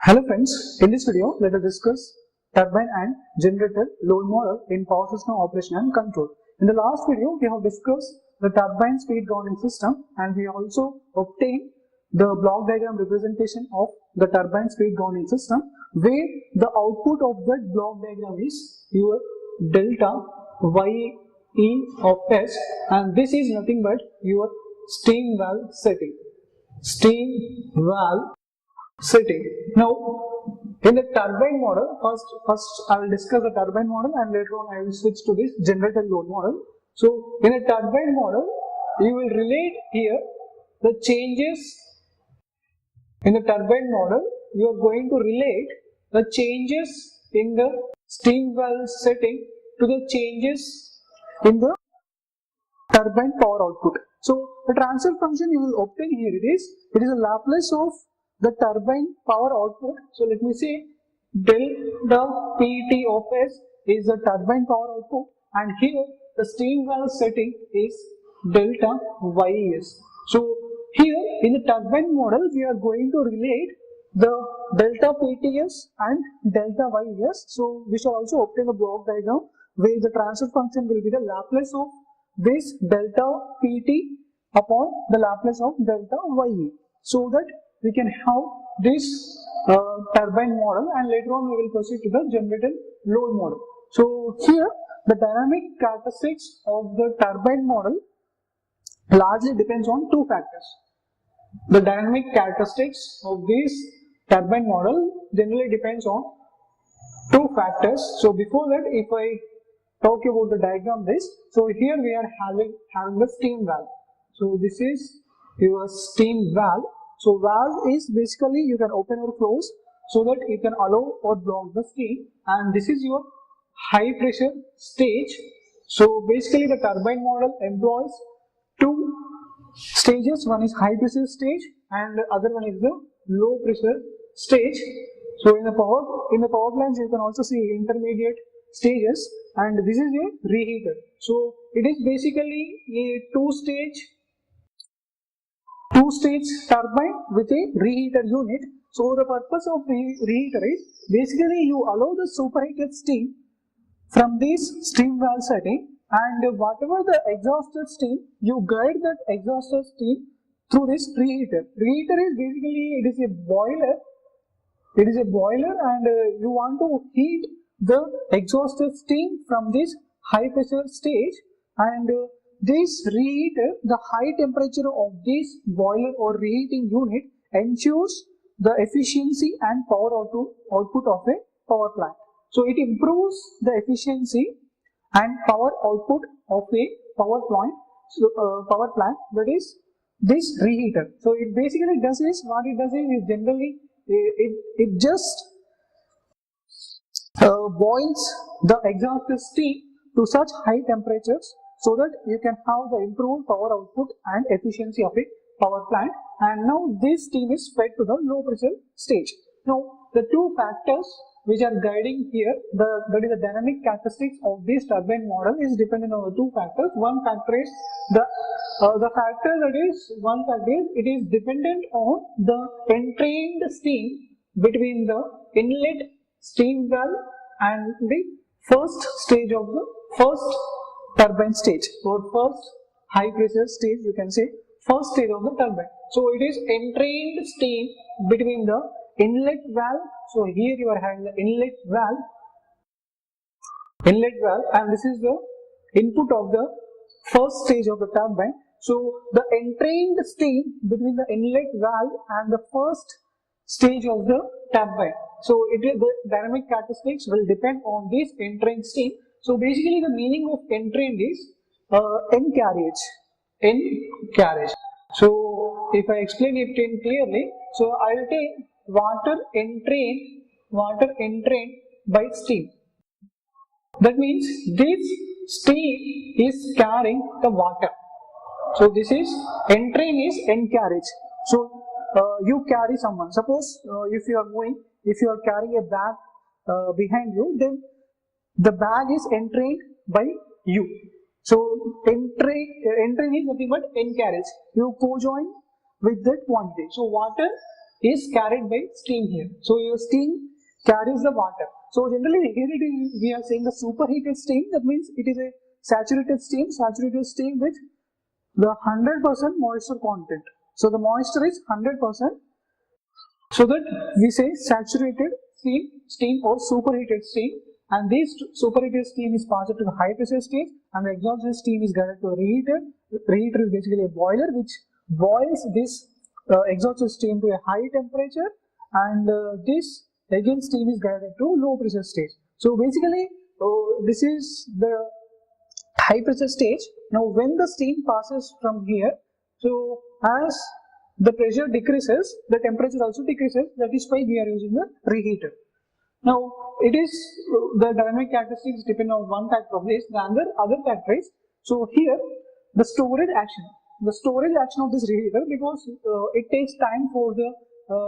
Hello friends, in this video let us discuss turbine and generator load model in power system operation and control. In the last video we have discussed the turbine speed governing system and we also obtained the block diagram representation of the turbine speed governing system where the output of that block diagram is your delta YE of S and this is nothing but your steam valve setting. Steam valve setting. Now, in the turbine model, first I will discuss the turbine model and later on I will switch to this generator load model. So, in a turbine model, you will relate here the changes. In the turbine model, you are going to relate the changes in the steam valve setting to the changes in the turbine power output. So, the transfer function you will obtain here it is a Laplace of the turbine power output. So let me say delta PT of S is the turbine power output and here the steam valve setting is delta YES. So here in the turbine model we are going to relate the delta PTS and delta YES. So we shall also obtain a block diagram where the transfer function will be the Laplace of this delta PT upon the Laplace of delta YE, so that we can have this turbine model and later on we will proceed to the generator load model. So here the dynamic characteristics of the turbine model largely depends on two factors. The dynamic characteristics of this turbine model generally depends on two factors. So before that, if I talk about the diagram this, so here we are having the steam valve. So this is your steam valve. So valve is basically you can open or close so that you can allow or block the steam, and this is your high pressure stage. So basically the turbine model employs two stages, one is high pressure stage and the other one is the low pressure stage. So in the power plants you can also see intermediate stages and this is a reheater. So it is basically a two-stage turbine with a reheater unit. So the purpose of reheater is basically you allow the superheated steam from this steam valve setting and whatever the exhausted steam, you guide that exhausted steam through this reheater. Reheater is basically it is a boiler and you want to heat the exhausted steam from this high pressure stage and this reheater, the high temperature of this boiler or reheating unit ensures the efficiency and power output of a power plant. So it improves the efficiency and power output of a power plant. That is this reheater. So it basically does is what it does is generally it just boils the exhausted steam to such high temperatures so that you can have the improved power output and efficiency of a power plant, and now this steam is fed to the low pressure stage. Now the two factors which are guiding here, that is the dynamic characteristics of this turbine model is dependent on the two factors. One factor is it is dependent on the entrained steam between the inlet steam valve and the first stage of the first turbine stage or first high pressure stage, you can say first stage of the turbine. So it is entrained steam between the inlet valve. So here you are having the inlet valve and this is the input of the first stage of the turbine. So the entrained steam between the inlet valve and the first stage of the turbine. So the dynamic characteristics will depend on this entrained steam. So basically the meaning of entrained is end carriage. So if I explain it clearly, so I will take water entrained by steam. That means this steam is carrying the water. So this is entrain is end carriage. So you carry someone. Suppose if you are carrying a bag behind you, then the bag is entrained by you. So entrain is nothing but end carriage. You co-join with that quantity. So water is carried by steam here. So your steam carries the water. So generally here it is, we are saying the superheated steam, that means it is a saturated steam with the 100% moisture content. So the moisture is 100%. So that we say saturated steam or superheated steam, and this superheated steam is passed to the high pressure stage, and the exhausted steam is guided to a reheater. The reheater is basically a boiler which boils this exhausted steam to a high temperature, and this again steam is guided to low pressure stage. So basically this is the high pressure stage. Now when the steam passes from here, so as the pressure decreases, the temperature also decreases. That is why we are using the reheater. Now it is the dynamic characteristics depend on one factor of this, the other factor is, so here the storage action of this reheater, because it takes time for the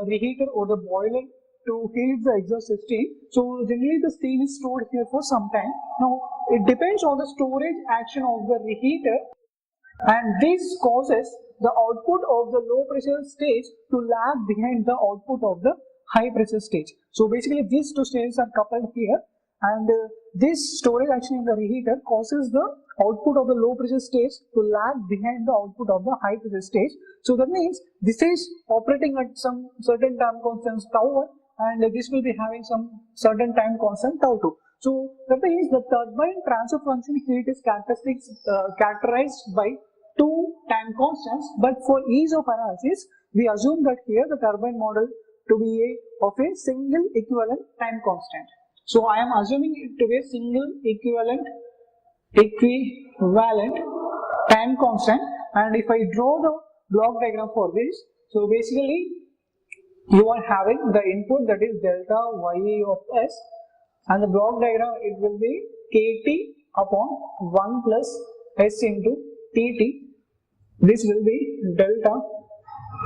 reheater or the boiler to heat the exhausted steam. So generally the steam is stored here for some time. Now it depends on the storage action of the reheater, and this causes the output of the low pressure stage to lag behind the output of the high pressure stage. So basically these two stages are coupled here, and this storage action in the reheater causes the output of the low pressure stage to lag behind the output of the high pressure stage. So that means this is operating at some certain time constant tau1, and this will be having some certain time constant tau2. So that means the turbine transfer function heat is characterized by two time constants, but for ease of analysis, we assume that here the turbine model to be of a single equivalent time constant. So I am assuming it to be a single equivalent time constant, and if I draw the block diagram for this, so basically you are having the input, that is delta YA of S, and the block diagram it will be KT upon 1 plus S into TT. This will be delta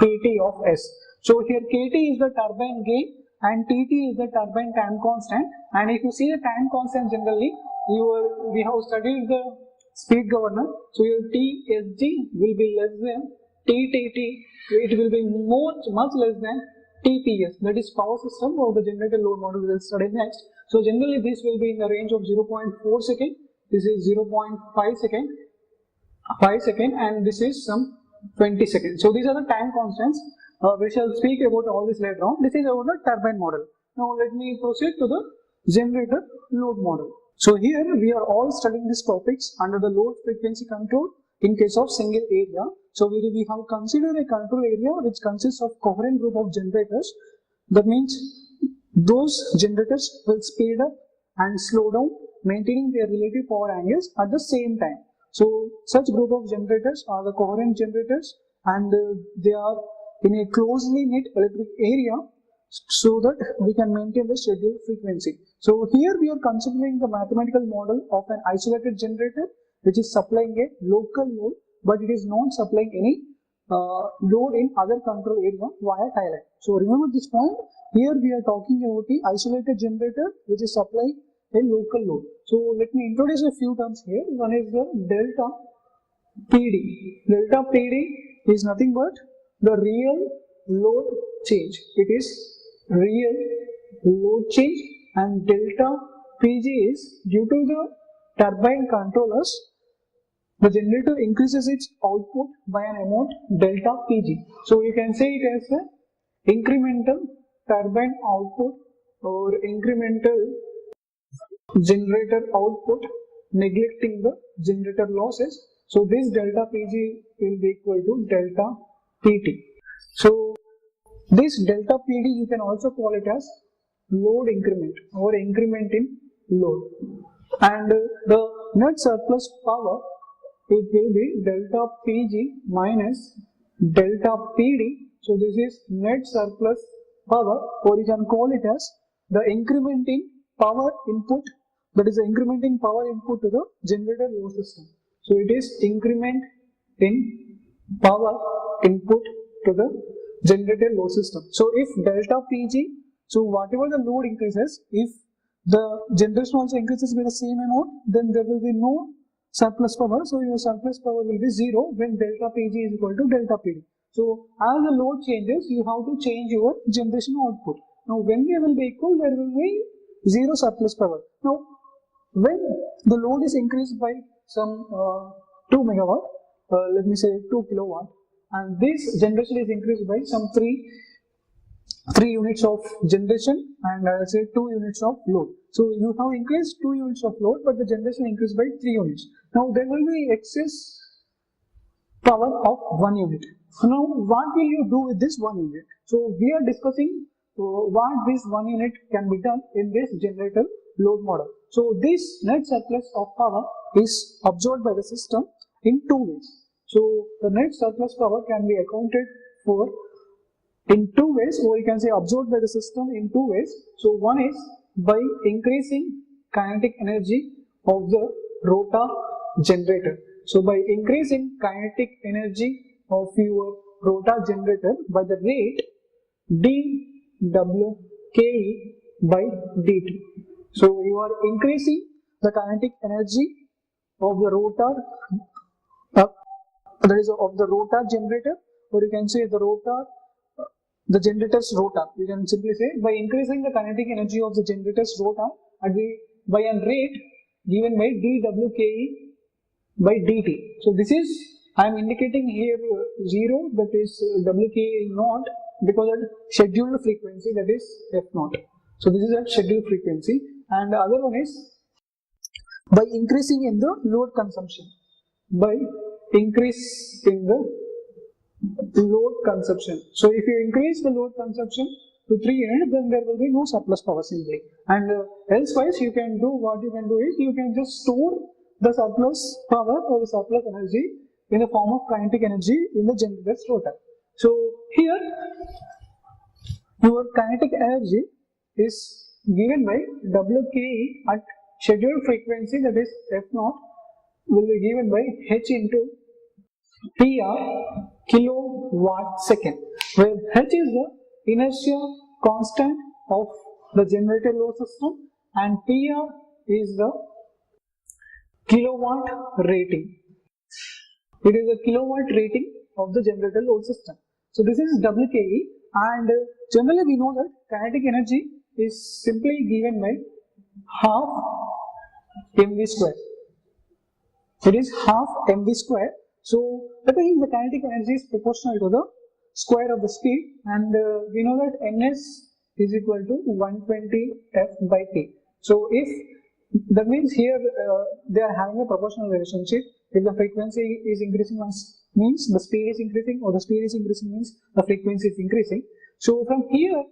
PT of S. So here KT is the turbine gain and TT is the turbine time constant, and if you see the time constant generally, we have studied the speed governor, so your TSG will be less than TTT, it will be much less than TPS, that is power system or the generator load model we will study next. So generally this will be in the range of 0.4 second, this is 0.5 second, and this is some 20 seconds. So these are the time constants. We shall speak about all this later on. This is about the turbine model. Now let me proceed to the generator load model. So here we are all studying these topics under the load frequency control in case of single area. So we have considered a control area which consists of coherent group of generators. That means those generators will speed up and slow down, maintaining their relative power angles at the same time. So such group of generators are the coherent generators, and they are in a closely knit electric area so that we can maintain the scheduled frequency. So here we are considering the mathematical model of an isolated generator which is supplying a local load, but it is not supplying any load in other control area via tie line. So remember this point, here we are talking about the isolated generator which is supplying a local load. So let me introduce a few terms here. One is the delta PD. Delta PD is nothing but the real load change. It is real load change, and delta PG is due to the turbine controllers, the generator increases its output by an amount delta PG. So you can say it as the incremental turbine output or incremental generator output neglecting the generator losses. So this delta PG will be equal to delta PT. So this delta PD you can also call it as load increment or increment in load, and the net surplus power, it will be delta PG minus delta PD. So this is net surplus power, or you can call it as the increment in power input, that is the increment in power input to the generator load system. So it is increment in power input to the generator load system. So if delta PG, so whatever the load increases, if the generation also increases by the same amount, then there will be no surplus power. So your surplus power will be 0 when delta PG is equal to delta PD. So as the load changes, you have to change your generation output. Now when they will be equal, there will be zero surplus power. Now when the load is increased by some 2 megawatt, let me say 2 kilowatt, and this generation is increased by some 3 units of generation, and I will say 2 units of load. So you have increased 2 units of load, but the generation increased by 3 units. Now there will be excess power of 1 unit. So now what will you do with this 1 unit? So we are discussing what this 1 unit can be done in this generator load model. So this net surplus of power is absorbed by the system in 2 ways. So the net surplus power can be accounted for in 2 ways, or you can say absorbed by the system in 2 ways. So one is by increasing kinetic energy of the rotor generator. So by increasing kinetic energy of your rotor generator by the rate dWke by dt. So you are increasing the kinetic energy of the rotor, that is of the rotor generator, or you can say the generator's rotor. You can simply say by increasing the kinetic energy of the generator's rotor by a rate given by dWke by dt. So this is, I am indicating here 0, that is Wke naught, because at scheduled frequency, that is f naught. So this is at scheduled frequency, and the other one is by increasing in the load consumption. By increase in the load consumption. So if you increase the load consumption to 3 units, then there will be no surplus power simply. And elsewise, you can do what you can do is you can just store the surplus power or the surplus energy in the form of kinetic energy in the generator's rotor. So here your kinetic energy is given by Wke at scheduled frequency, that is f naught, will be given by h into PR kilowatt second, where h is the inertia constant of the generator load system and PR is the kilowatt rating. It is a kilowatt rating of the generator load system. So this is Wke, and generally we know that kinetic energy is simply given by half mv square. It is half mv square. So that means the kinetic energy is proportional to the square of the speed, and we know that ns is equal to 120 f by t. So if that means here they are having a proportional relationship. If the frequency is increasing, means the speed is increasing, or the speed is increasing means the frequency is increasing. So from here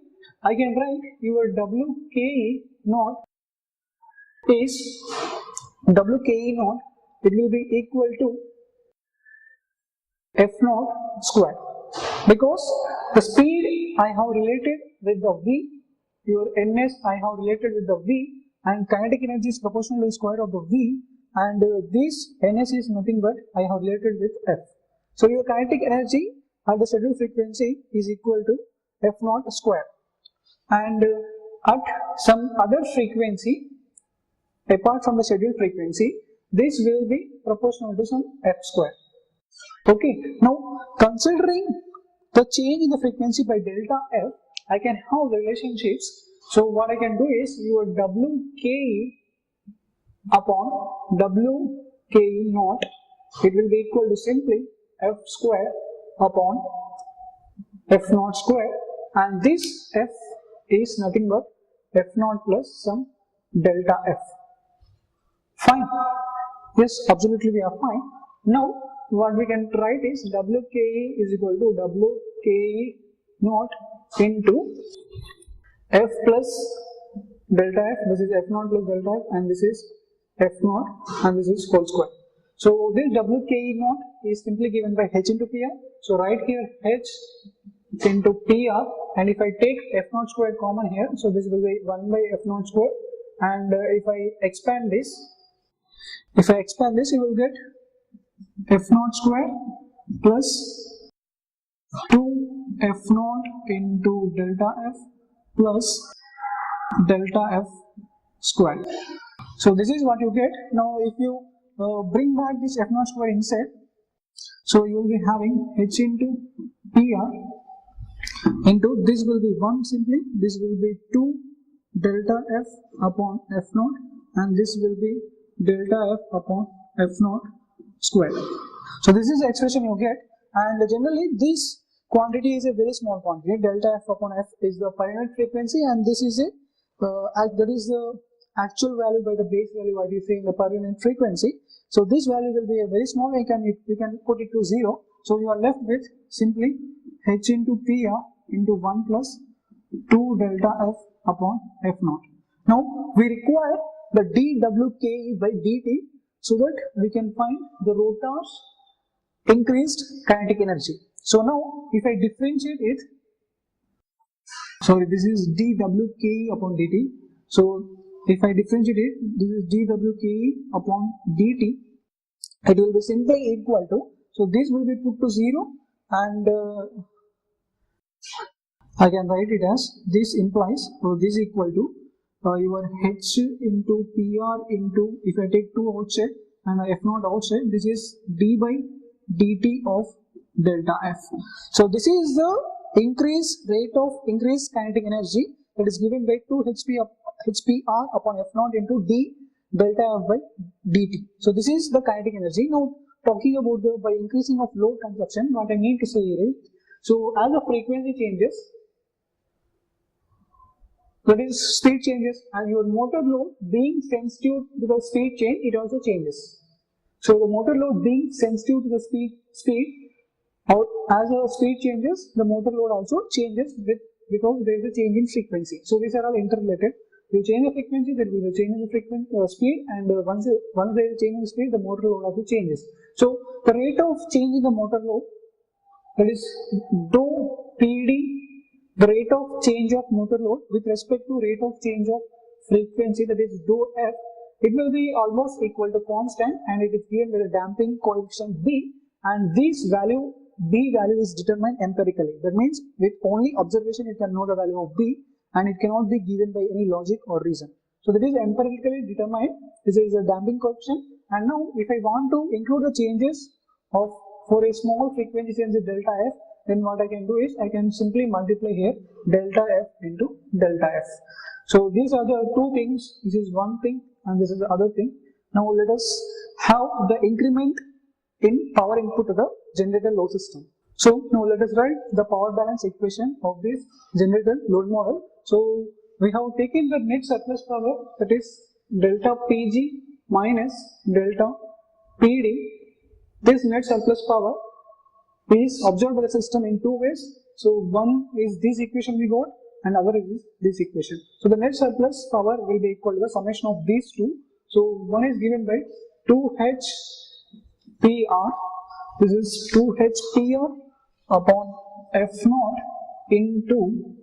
I can write your Wke naught is Wke naught, it will be equal to f naught square, because the speed I have related with the v, your ns I have related with the v, and kinetic energy is proportional to the square of the v, and this ns is nothing but I have related with f. So your kinetic energy at the scheduled frequency is equal to f naught square, and at some other frequency apart from the scheduled frequency, this will be proportional to some f square. Okay, now considering the change in the frequency by delta f, I can have relationships. So what I can do is your Wke upon Wke naught, it will be equal to simply f square upon f naught square, and this f is nothing but f naught plus some delta f. Fine. Yes, absolutely we are fine. Now what we can write is Wke is equal to Wke naught into f plus delta f. This is f naught plus delta f, and this is f naught, and this is whole square. So this Wke naught is simply given by h into PR. So right here h into PR, and if I take f naught square common here, so this will be 1 by f naught square, and if I expand this, you will get f naught square plus 2 f naught into delta f plus delta f square. So this is what you get. Now if you bring back this f naught square inside, so you will be having h into PR into this will be 1 simply, this will be 2 delta F upon F naught, and this will be delta F upon F naught square. So this is the expression you get, and generally this quantity is a very small quantity. Delta F upon F is the per unit frequency, and this is a that is the actual value by the base value, what you say, in the per unit frequency. So this value will be a very small, you can put it to 0. So you are left with simply H into PR into 1 plus 2 delta F upon F naught. Now we require the dWke by dt so that we can find the rotor's increased kinetic energy. So now if I differentiate it, sorry, this is dWke upon dt. So if I differentiate it, this is dWke upon dt, it will be simply equal to, so this will be put to 0, and I can write it as, this implies, so this equal to your H into PR into, if I take 2 outside and F naught outside, this is d by dt of delta F. So this is the rate of increased kinetic energy that is given by 2 HPR upon F naught into d delta F by dt. So this is the kinetic energy. Now talking about the by increasing of load consumption, what I mean to say here is, so as the frequency changes, that is speed changes, and your motor load being sensitive to the speed change, it also changes. So the motor load being sensitive to the speed, or as the speed changes, the motor load also changes because there is a change in frequency. So these are all interrelated. You change the frequency, there will be a change in the speed, and once there is a change in speed, the motor load also changes. So the rate of change in the motor load, that is dou PD, the rate of change of motor load with respect to rate of change of frequency, that is dou F, it will be almost equal to constant, and it is given by the damping coefficient B, and this value, B value, is determined empirically. That means with only observation you can know the value of B, and it cannot be given by any logic or reason. So that is empirically determined. This is a damping coefficient, and now if I want to include the changes of for a small frequency change with delta F, then what I can do is I can simply multiply here delta F into delta F. So these are the two things. This is one thing and this is the other thing. Now let us have the increment in power input to the generator load system. So now let us write the power balance equation of this generator load model. So we have taken the net surplus power, that is delta Pg minus delta Pd. This net surplus power is absorbed by the system in two ways. So one is this equation we got, and other is this equation. So the net surplus power will be equal to the summation of these two. So one is given by 2HPR. This is 2HPR upon F naught into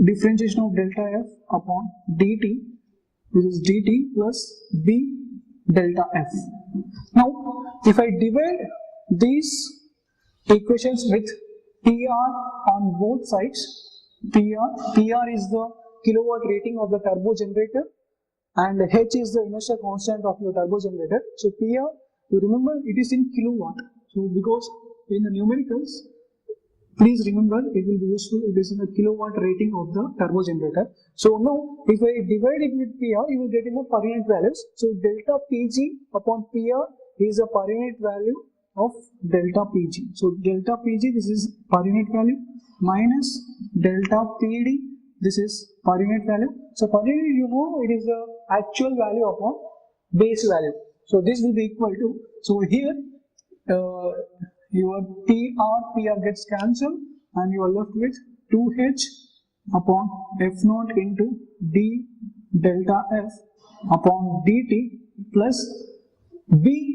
differentiation of delta F upon dt. This is dt plus B delta F. Now if I divide these equations with PR on both sides, PR is the kilowatt rating of the turbo generator, and H is the inertial constant of your turbo generator. So PR, you remember, it is in kilowatt. So because in the numericals, please remember, it will be useful, it is in the kilowatt rating of the turbo generator. So now if I divide it with PR, you will get in the per unit values. So delta Pg upon PR is a per unit value of delta Pg. So delta Pg, this is per unit value, minus delta Pd, this is per unit value. So per unit, you know, it is the actual value upon base value. So this will be equal to, so here your PR gets cancelled, and you are left with 2H upon F naught into d delta F upon dt plus B.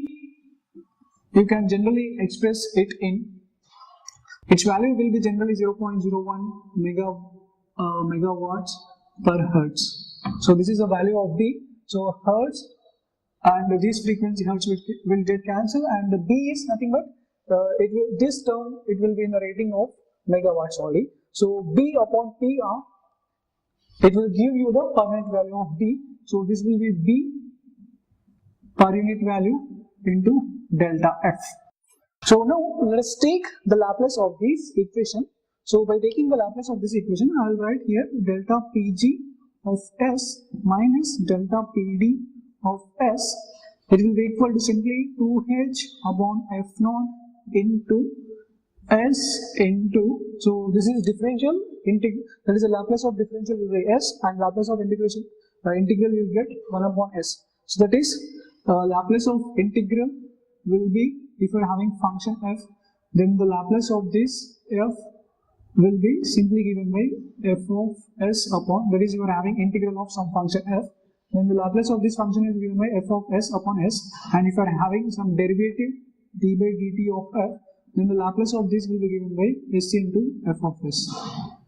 You can generally express it in, its value will be generally 0.01 megawatts per hertz. So this is the value of B. So hertz and this frequency hertz will get cancelled, and the B is nothing but this term, it will be in the rating of megawatts only. So B upon PR, it will give you the per unit value of B. So this will be B per unit value into delta F. So now let us take the Laplace of this equation. So by taking the Laplace of this equation, I will write here delta Pg of S minus delta Pd of S. It will be equal to simply 2h upon f0 into S into, so this is differential, that is the Laplace of differential will be S, and Laplace of integration, integral you will get 1 upon S. So that is Laplace of integral will be, if you are having function f, then the Laplace of this f will be simply given by f of s upon, that is you are having integral of some function f, then the Laplace of this function is given by f of s upon s, and if you are having some derivative d by dt of f, then the Laplace of this will be given by s into f of s.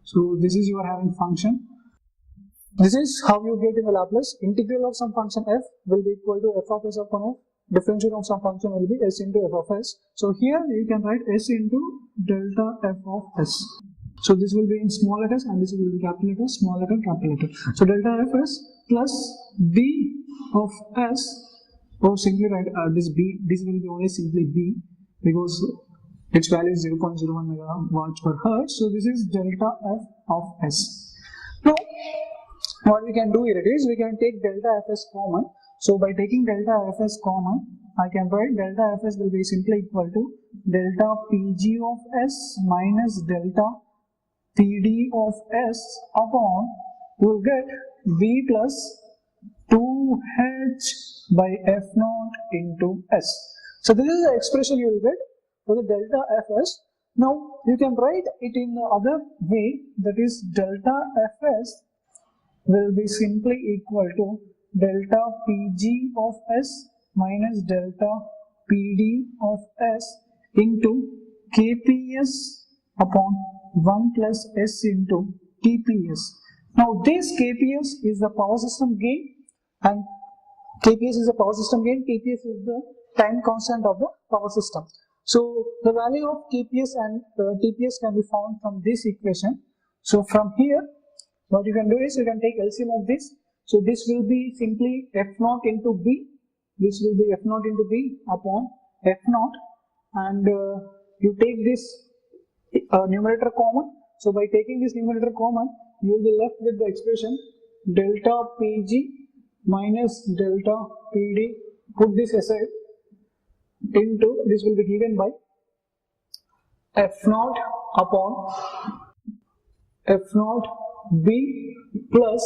So this is you are having function. This is how you get in the Laplace. Integral of some function f will be equal to f of s upon f. Differential of some function will be s into f of s. So here you can write s into delta f of s. So this will be in small letters and this will be capital letter, small letter, capital letter. So delta f s plus b of s, or simply write this b, this will be always simply b because its value is 0.01 megawatts per hertz. So this is delta f of s. Now what we can do here is we can take delta fs common. So by taking delta fs common, I can write delta fs will be simply equal to delta pg of s minus delta pd of s upon, you will get v plus 2h by f0 into s. So this is the expression you will get for the delta fs. Now you can write it in the other way, that is delta fs will be simply equal to delta Pg of S minus delta Pd of S into Kps upon 1 plus S into Tps. Now this Kps is the power system gain, and Kps is the power system gain, Tps is the time constant of the power system. So the value of Kps and Tps can be found from this equation. So from here, what you can do is you can take LCM of this. So this will be simply f0 into b. This will be f0 into b upon f0, and you take this numerator common. So by taking this numerator common, you will be left with the expression delta Pg minus delta Pd. Put this aside, into this will be given by f0 upon f0 b plus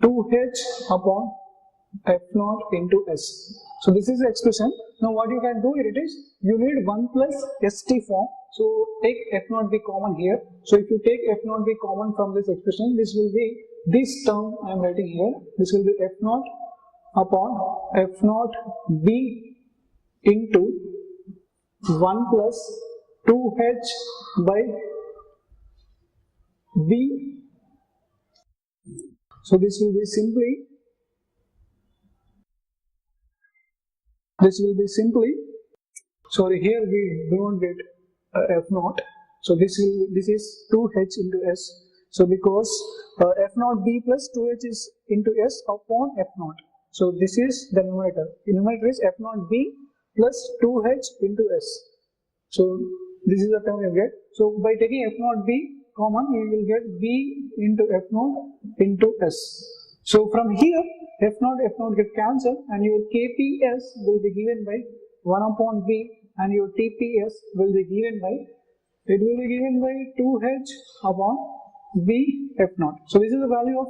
2h upon f0 into s. So this is the expression. Now what you can do here, it is you need 1 plus st form. So take f0 b common here. So if you take f0 b common from this expression, this will be this term I am writing here. This will be f0 upon f0 b into 1 plus 2h by b. So this will be simply sorry, here we don't get f0. So this is 2h into s. So because f0 b plus 2h is into s upon f0. So this is the numerator. The numerator is f0 b plus 2h into s. So this is the term you get. So by taking f0 b common, you will get b into f0 into s. So from here, f0 get cancelled, and your kps will be given by 1 upon b, and your tps will be given by, it will be given by 2h upon b f0. So this is the value of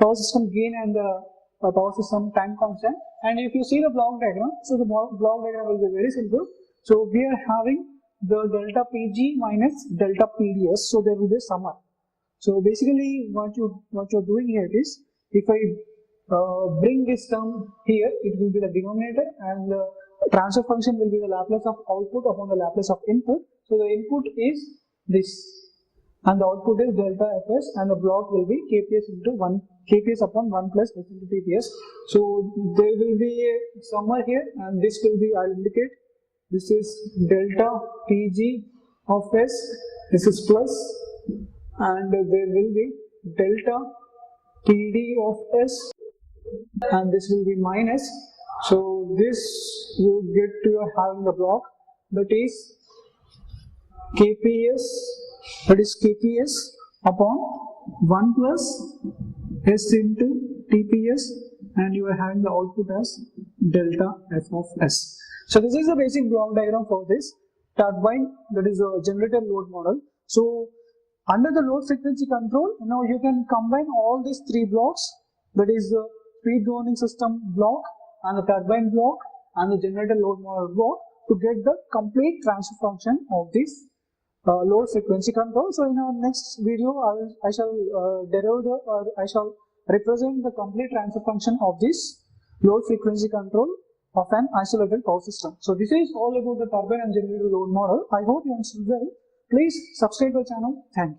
power system gain and the power system time constant. And if you see the block diagram, so the block diagram will be very simple. So we are having the delta Pg minus delta Pds, so there will be a summer. So basically what you're doing here is, if I bring this term here, it will be the denominator, and the transfer function will be the Laplace of output upon the Laplace of input. So the input is this, and the output is delta fs, and the block will be kps into 1, kps upon 1 plus s into tps. So there will be a summer here, and this will be, I'll indicate, this is delta Pg of s, this is plus, and there will be delta Pd of s, and this will be minus, So this you get to your having the block that is KPS, upon 1 plus S into TPS, and you are having the output as delta F of S. So this is the basic block diagram for this turbine, that is a generator load model. So under the load frequency control, now you can combine all these three blocks, that is the speed governing system block and the turbine block and the generator load model block, to get the complete transfer function of this load frequency control. So in our next video, I shall represent the complete transfer function of this load frequency control of an isolated power system. So this is all about the turbine and generator load model. I hope you understood well. Please subscribe to the channel. Thank you.